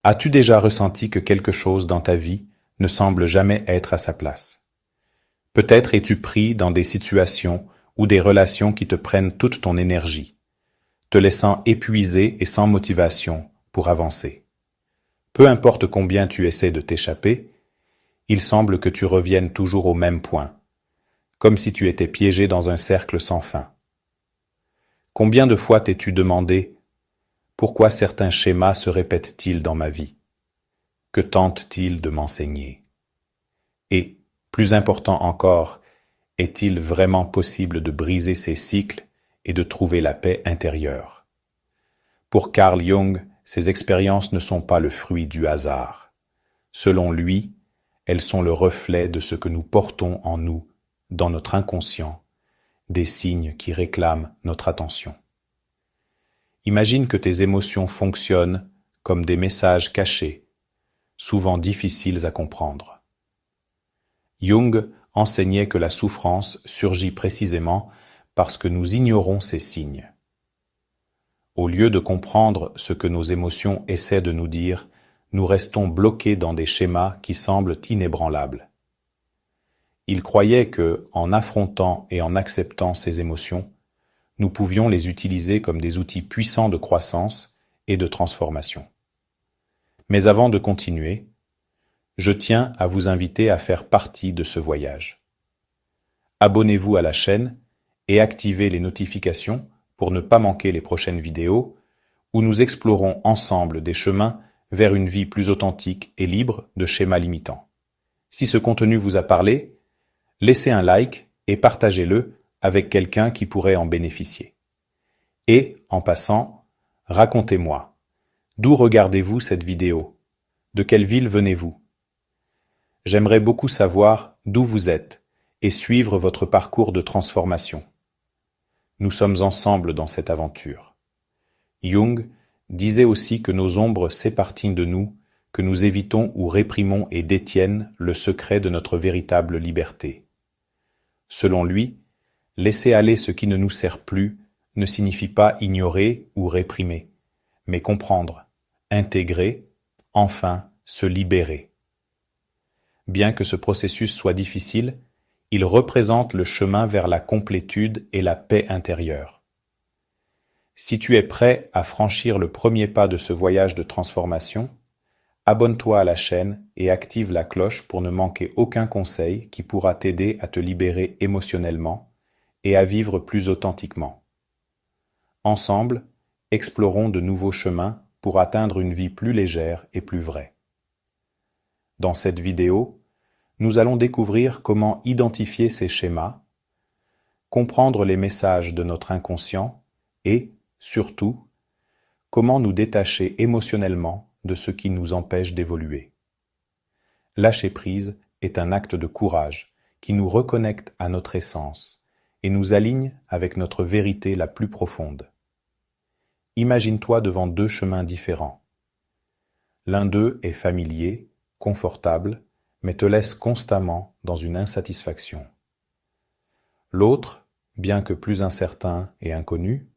As-tu déjà ressenti que quelque chose dans ta vie ne semble jamais être à sa place? Peut-être es-tu pris dans des situations ou des relations qui te prennent toute ton énergie, te laissant épuisé et sans motivation pour avancer. Peu importe combien tu essaies de t'échapper, il semble que tu reviennes toujours au même point, comme si tu étais piégé dans un cercle sans fin. Combien de fois t'es-tu demandé pourquoi certains schémas se répètent-ils dans ma vie? Que tentent-ils de m'enseigner? Et, plus important encore, est-il vraiment possible de briser ces cycles et de trouver la paix intérieure? Pour Carl Jung, ces expériences ne sont pas le fruit du hasard. Selon lui, elles sont le reflet de ce que nous portons en nous, dans notre inconscient, des signes qui réclament notre attention. Imagine que tes émotions fonctionnent comme des messages cachés, souvent difficiles à comprendre. Jung enseignait que la souffrance surgit précisément parce que nous ignorons ces signes. Au lieu de comprendre ce que nos émotions essaient de nous dire, nous restons bloqués dans des schémas qui semblent inébranlables. Il croyait que, en affrontant et en acceptant ces émotions, nous pouvions les utiliser comme des outils puissants de croissance et de transformation. Mais avant de continuer, je tiens à vous inviter à faire partie de ce voyage. Abonnez-vous à la chaîne et activez les notifications pour ne pas manquer les prochaines vidéos où nous explorons ensemble des chemins vers une vie plus authentique et libre de schémas limitants. Si ce contenu vous a parlé, laissez un like et partagez-le avec quelqu'un qui pourrait en bénéficier. Et, en passant, racontez-moi, d'où regardez-vous cette vidéo? De quelle ville venez-vous? J'aimerais beaucoup savoir d'où vous êtes et suivre votre parcours de transformation. Nous sommes ensemble dans cette aventure. Jung disait aussi que nos ombres s'épargnent de nous, que nous évitons ou réprimons et détiennent le secret de notre véritable liberté. Selon lui, laisser aller ce qui ne nous sert plus ne signifie pas ignorer ou réprimer, mais comprendre, intégrer, enfin se libérer. Bien que ce processus soit difficile, il représente le chemin vers la complétude et la paix intérieure. Si tu es prêt à franchir le premier pas de ce voyage de transformation, abonne-toi à la chaîne et active la cloche pour ne manquer aucun conseil qui pourra t'aider à te libérer émotionnellement et à vivre plus authentiquement. Ensemble, explorons de nouveaux chemins pour atteindre une vie plus légère et plus vraie. Dans cette vidéo, nous allons découvrir comment identifier ces schémas, comprendre les messages de notre inconscient et, surtout, comment nous détacher émotionnellement de ce qui nous empêche d'évoluer. Lâcher prise est un acte de courage qui nous reconnecte à notre essence et nous aligne avec notre vérité la plus profonde. Imagine-toi devant deux chemins différents. L'un d'eux est familier, confortable, mais te laisse constamment dans une insatisfaction. L'autre, bien que plus incertain et inconnu,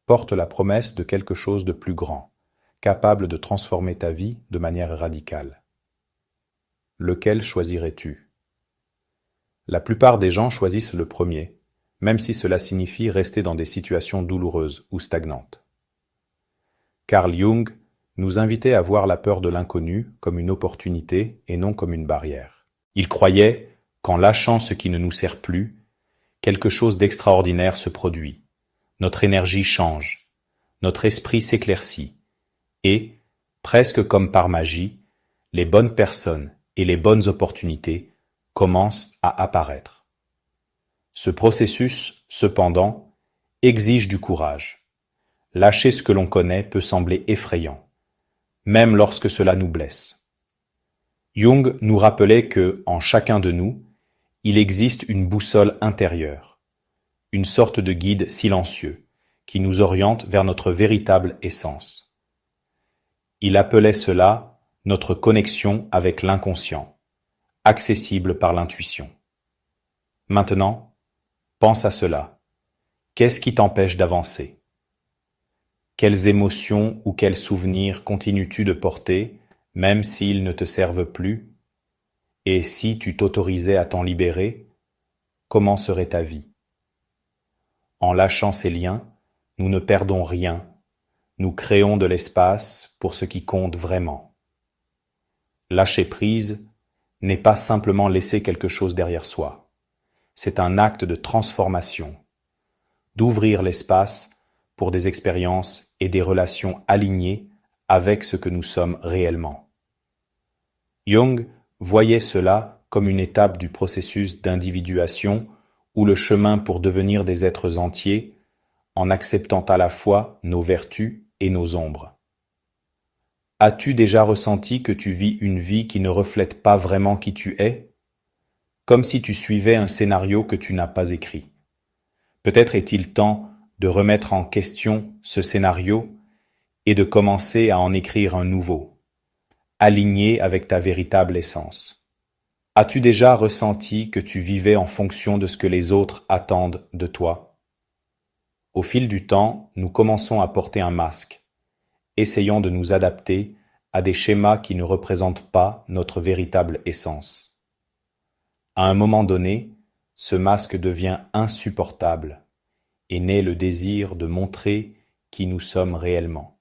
porte la promesse de quelque chose de plus grand, capable de transformer ta vie de manière radicale. Lequel choisirais-tu? La plupart des gens choisissent le premier, même si cela signifie rester dans des situations douloureuses ou stagnantes. Carl Jung nous invitait à voir la peur de l'inconnu comme une opportunité et non comme une barrière. Il croyait qu'en lâchant ce qui ne nous sert plus, quelque chose d'extraordinaire se produit. Notre énergie change, notre esprit s'éclaircit, et, presque comme par magie, les bonnes personnes et les bonnes opportunités commencent à apparaître. Ce processus, cependant, exige du courage. Lâcher ce que l'on connaît peut sembler effrayant, même lorsque cela nous blesse. Jung nous rappelait que, en chacun de nous, il existe une boussole intérieure, une sorte de guide silencieux qui nous oriente vers notre véritable essence. Il appelait cela notre connexion avec l'inconscient, accessible par l'intuition. Maintenant, pense à cela. Qu'est-ce qui t'empêche d'avancer? Quelles émotions ou quels souvenirs continues-tu de porter même s'ils ne te servent plus, et si tu t'autorisais à t'en libérer, comment serait ta vie? En lâchant ces liens, nous ne perdons rien, nous créons de l'espace pour ce qui compte vraiment. Lâcher prise n'est pas simplement laisser quelque chose derrière soi, c'est un acte de transformation, d'ouvrir l'espace pour des expériences et des relations alignées avec ce que nous sommes réellement. Jung voyait cela comme une étape du processus d'individuation ou le chemin pour devenir des êtres entiers en acceptant à la fois nos vertus et nos ombres. As-tu déjà ressenti que tu vis une vie qui ne reflète pas vraiment qui tu es, comme si tu suivais un scénario que tu n'as pas écrit? Peut-être est-il temps de remettre en question ce scénario et de commencer à en écrire un nouveau, aligné avec ta véritable essence. As-tu déjà ressenti que tu vivais en fonction de ce que les autres attendent de toi? Au fil du temps, nous commençons à porter un masque, essayant de nous adapter à des schémas qui ne représentent pas notre véritable essence. À un moment donné, ce masque devient insupportable et naît le désir de montrer qui nous sommes réellement.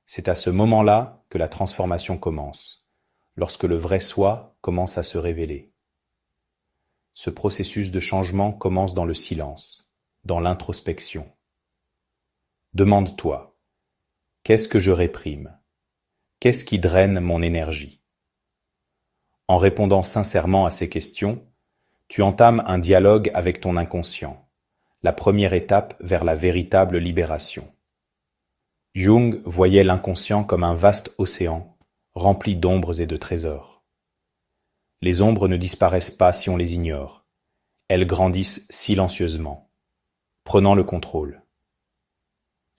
C'est à ce moment-là que la transformation commence, lorsque le vrai soi commence à se révéler. Ce processus de changement commence dans le silence, dans l'introspection. Demande-toi, qu'est-ce que je réprime? Qu'est-ce qui draine mon énergie? En répondant sincèrement à ces questions, tu entames un dialogue avec ton inconscient, la première étape vers la véritable libération. Jung voyait l'inconscient comme un vaste océan, rempli d'ombres et de trésors. Les ombres ne disparaissent pas si on les ignore. Elles grandissent silencieusement, prenant le contrôle.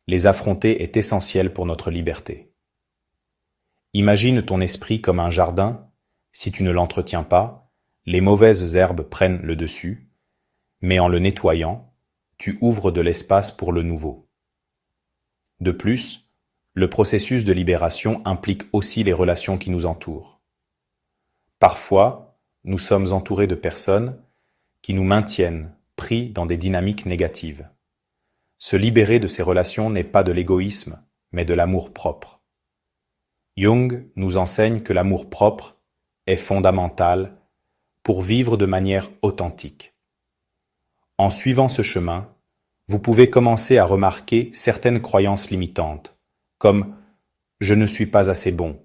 Les affronter est essentiel pour notre liberté. Imagine ton esprit comme un jardin. Si tu ne l'entretiens pas, les mauvaises herbes prennent le dessus, mais en le nettoyant, tu ouvres de l'espace pour le nouveau. De plus, le processus de libération implique aussi les relations qui nous entourent. Parfois, nous sommes entourés de personnes qui nous maintiennent pris dans des dynamiques négatives. Se libérer de ces relations n'est pas de l'égoïsme, mais de l'amour-propre. Jung nous enseigne que l'amour-propre est fondamental pour vivre de manière authentique. En suivant ce chemin, vous pouvez commencer à remarquer certaines croyances limitantes, comme « je ne suis pas assez bon »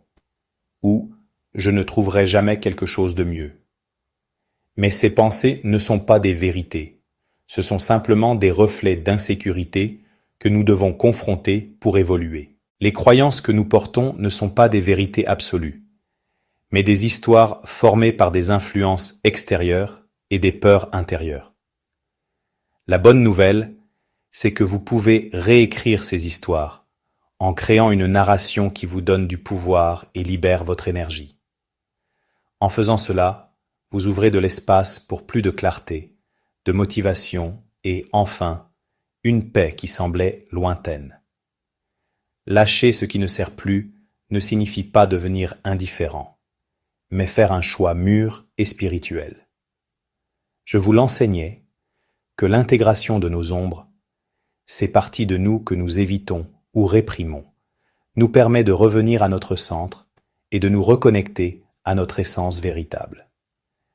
ou « je ne trouverai jamais quelque chose de mieux ». Mais ces pensées ne sont pas des vérités, ce sont simplement des reflets d'insécurité que nous devons confronter pour évoluer. Les croyances que nous portons ne sont pas des vérités absolues, mais des histoires formées par des influences extérieures et des peurs intérieures. La bonne nouvelle, c'est que vous pouvez réécrire ces histoires en créant une narration qui vous donne du pouvoir et libère votre énergie. En faisant cela, vous ouvrez de l'espace pour plus de clarté, de motivation et, enfin, une paix qui semblait lointaine. Lâcher ce qui ne sert plus ne signifie pas devenir indifférent, mais faire un choix mûr et spirituel. Je vous l'enseignais que l'intégration de nos ombres, ces parties de nous que nous évitons ou réprimons, nous permet de revenir à notre centre et de nous reconnecter à notre essence véritable.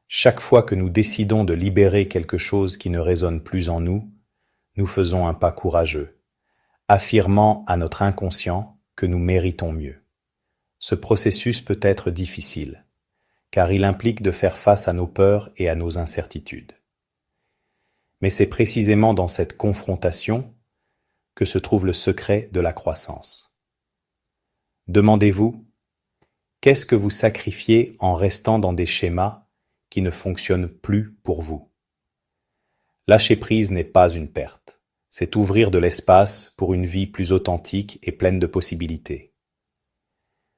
Chaque fois que nous décidons de libérer quelque chose qui ne résonne plus en nous, nous faisons un pas courageux, affirmant à notre inconscient que nous méritons mieux. Ce processus peut être difficile, car il implique de faire face à nos peurs et à nos incertitudes. Mais c'est précisément dans cette confrontation que se trouve le secret de la croissance. Demandez-vous, qu'est-ce que vous sacrifiez en restant dans des schémas qui ne fonctionnent plus pour vous? Lâcher prise n'est pas une perte, c'est ouvrir de l'espace pour une vie plus authentique et pleine de possibilités.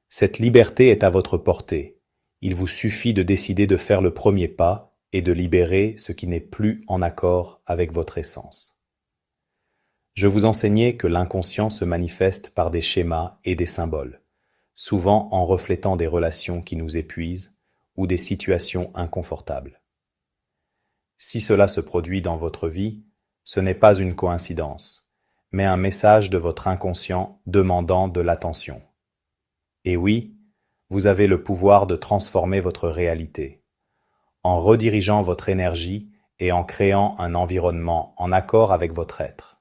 Cette liberté est à votre portée, il vous suffit de décider de faire le premier pas et de libérer ce qui n'est plus en accord avec votre essence. Je vous enseignais que l'inconscient se manifeste par des schémas et des symboles. souvent en reflétant des relations qui nous épuisent ou des situations inconfortables. Si cela se produit dans votre vie, ce n'est pas une coïncidence, mais un message de votre inconscient demandant de l'attention. Et oui, vous avez le pouvoir de transformer votre réalité, en redirigeant votre énergie et en créant un environnement en accord avec votre être.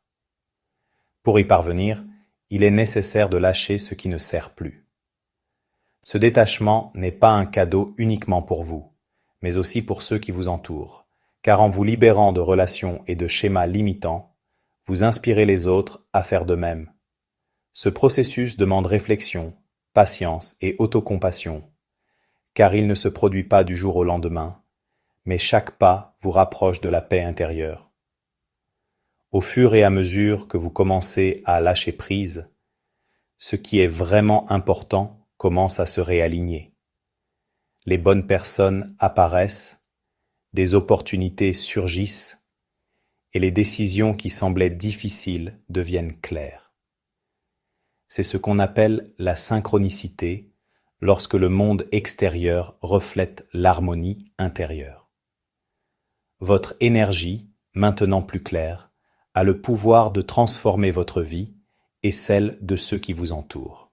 Pour y parvenir, il est nécessaire de lâcher ce qui ne sert plus. Ce détachement n'est pas un cadeau uniquement pour vous, mais aussi pour ceux qui vous entourent, car en vous libérant de relations et de schémas limitants, vous inspirez les autres à faire de même. Ce processus demande réflexion, patience et autocompassion, car il ne se produit pas du jour au lendemain, mais chaque pas vous rapproche de la paix intérieure. Au fur et à mesure que vous commencez à lâcher prise, ce qui est vraiment important commence à se réaligner. Les bonnes personnes apparaissent, des opportunités surgissent, et les décisions qui semblaient difficiles deviennent claires. C'est ce qu'on appelle la synchronicité lorsque le monde extérieur reflète l'harmonie intérieure. Votre énergie, maintenant plus claire, a le pouvoir de transformer votre vie et celle de ceux qui vous entourent.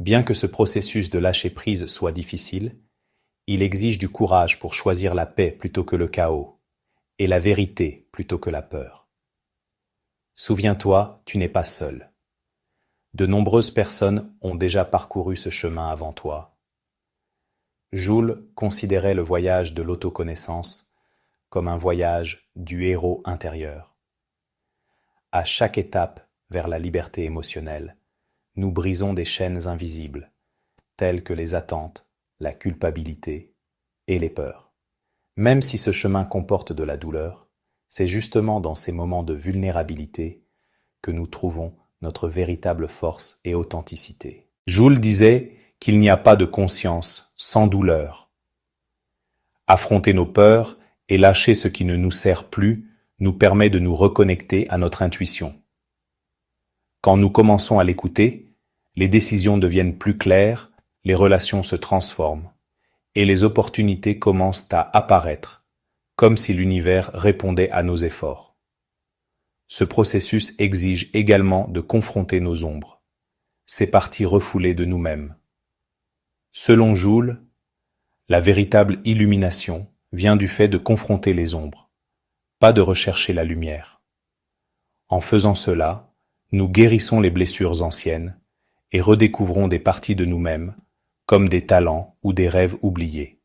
Bien que ce processus de lâcher-prise soit difficile, il exige du courage pour choisir la paix plutôt que le chaos, et la vérité plutôt que la peur. Souviens-toi, tu n'es pas seul. De nombreuses personnes ont déjà parcouru ce chemin avant toi. Joule considérait le voyage de l'autoconnaissance comme un voyage du héros intérieur. À chaque étape vers la liberté émotionnelle, nous brisons des chaînes invisibles, telles que les attentes, la culpabilité et les peurs. Même si ce chemin comporte de la douleur, c'est justement dans ces moments de vulnérabilité que nous trouvons notre véritable force et authenticité. Joule disait qu'il n'y a pas de conscience sans douleur. Affronter nos peurs et lâcher ce qui ne nous sert plus nous permet de nous reconnecter à notre intuition. Quand nous commençons à l'écouter, les décisions deviennent plus claires, les relations se transforment, et les opportunités commencent à apparaître, comme si l'univers répondait à nos efforts. Ce processus exige également de confronter nos ombres, ces parties refoulées de nous-mêmes. Selon Joule, la véritable illumination vient du fait de confronter les ombres, pas de rechercher la lumière. En faisant cela, nous guérissons les blessures anciennes et redécouvrons des parties de nous-mêmes, comme des talents ou des rêves oubliés.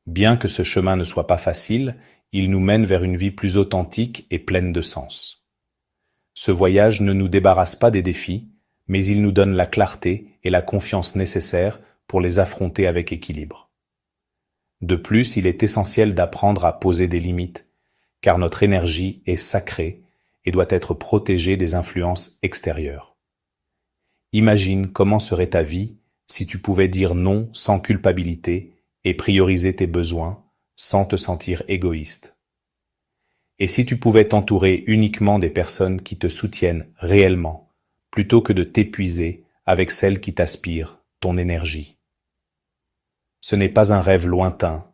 Bien que ce chemin ne soit pas facile, il nous mène vers une vie plus authentique et pleine de sens. Ce voyage ne nous débarrasse pas des défis, mais il nous donne la clarté et la confiance nécessaires pour les affronter avec équilibre. De plus, il est essentiel d'apprendre à poser des limites, car notre énergie est sacrée et doit être protégée des influences extérieures. Imagine comment serait ta vie si tu pouvais dire non sans culpabilité et prioriser tes besoins sans te sentir égoïste. Et si tu pouvais t'entourer uniquement des personnes qui te soutiennent réellement, plutôt que de t'épuiser avec celles qui t'aspirent ton énergie. Ce n'est pas un rêve lointain,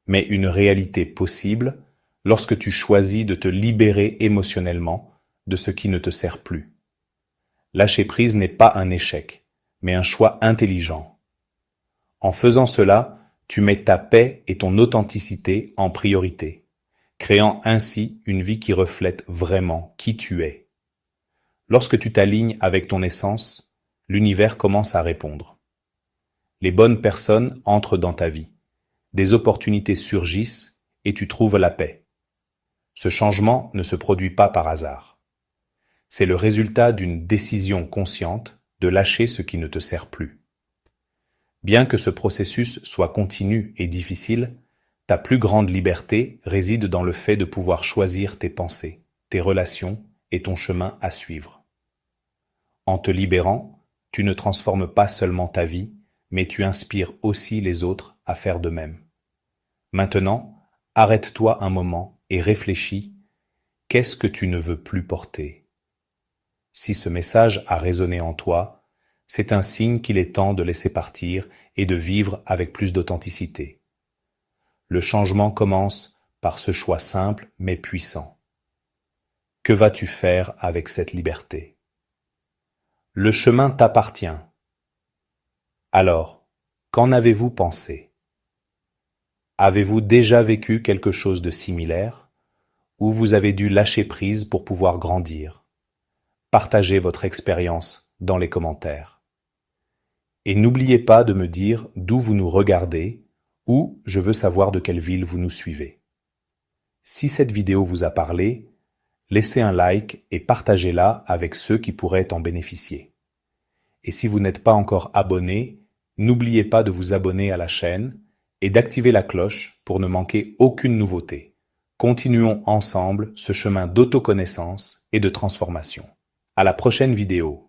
mais une réalité possible lorsque tu choisis de te libérer émotionnellement de ce qui ne te sert plus. Lâcher prise n'est pas un échec, mais un choix intelligent. En faisant cela, tu mets ta paix et ton authenticité en priorité, créant ainsi une vie qui reflète vraiment qui tu es. Lorsque tu t'alignes avec ton essence, l'univers commence à répondre. Les bonnes personnes entrent dans ta vie, des opportunités surgissent et tu trouves la paix. Ce changement ne se produit pas par hasard. C'est le résultat d'une décision consciente de lâcher ce qui ne te sert plus. Bien que ce processus soit continu et difficile, ta plus grande liberté réside dans le fait de pouvoir choisir tes pensées, tes relations et ton chemin à suivre. En te libérant, tu ne transformes pas seulement ta vie, mais tu inspires aussi les autres à faire de même. Maintenant, arrête-toi un moment et réfléchis, qu'est-ce que tu ne veux plus porter ? Si ce message a résonné en toi, C'est un signe qu'il est temps de laisser partir et de vivre avec plus d'authenticité. Le changement commence par ce choix simple mais puissant. Que vas-tu faire avec cette liberté? Le chemin t'appartient. Alors, qu'en avez-vous pensé? Avez-vous déjà vécu quelque chose de similaire, ou vous avez dû lâcher prise pour pouvoir grandir? Partagez votre expérience dans les commentaires. Et n'oubliez pas de me dire d'où vous nous regardez, ou je veux savoir de quelle ville vous nous suivez. Si cette vidéo vous a parlé, laissez un like et partagez-la avec ceux qui pourraient en bénéficier. Et si vous n'êtes pas encore abonné, n'oubliez pas de vous abonner à la chaîne et d'activer la cloche pour ne manquer aucune nouveauté. Continuons ensemble ce chemin d'autoconnaissance et de transformation. À la prochaine vidéo.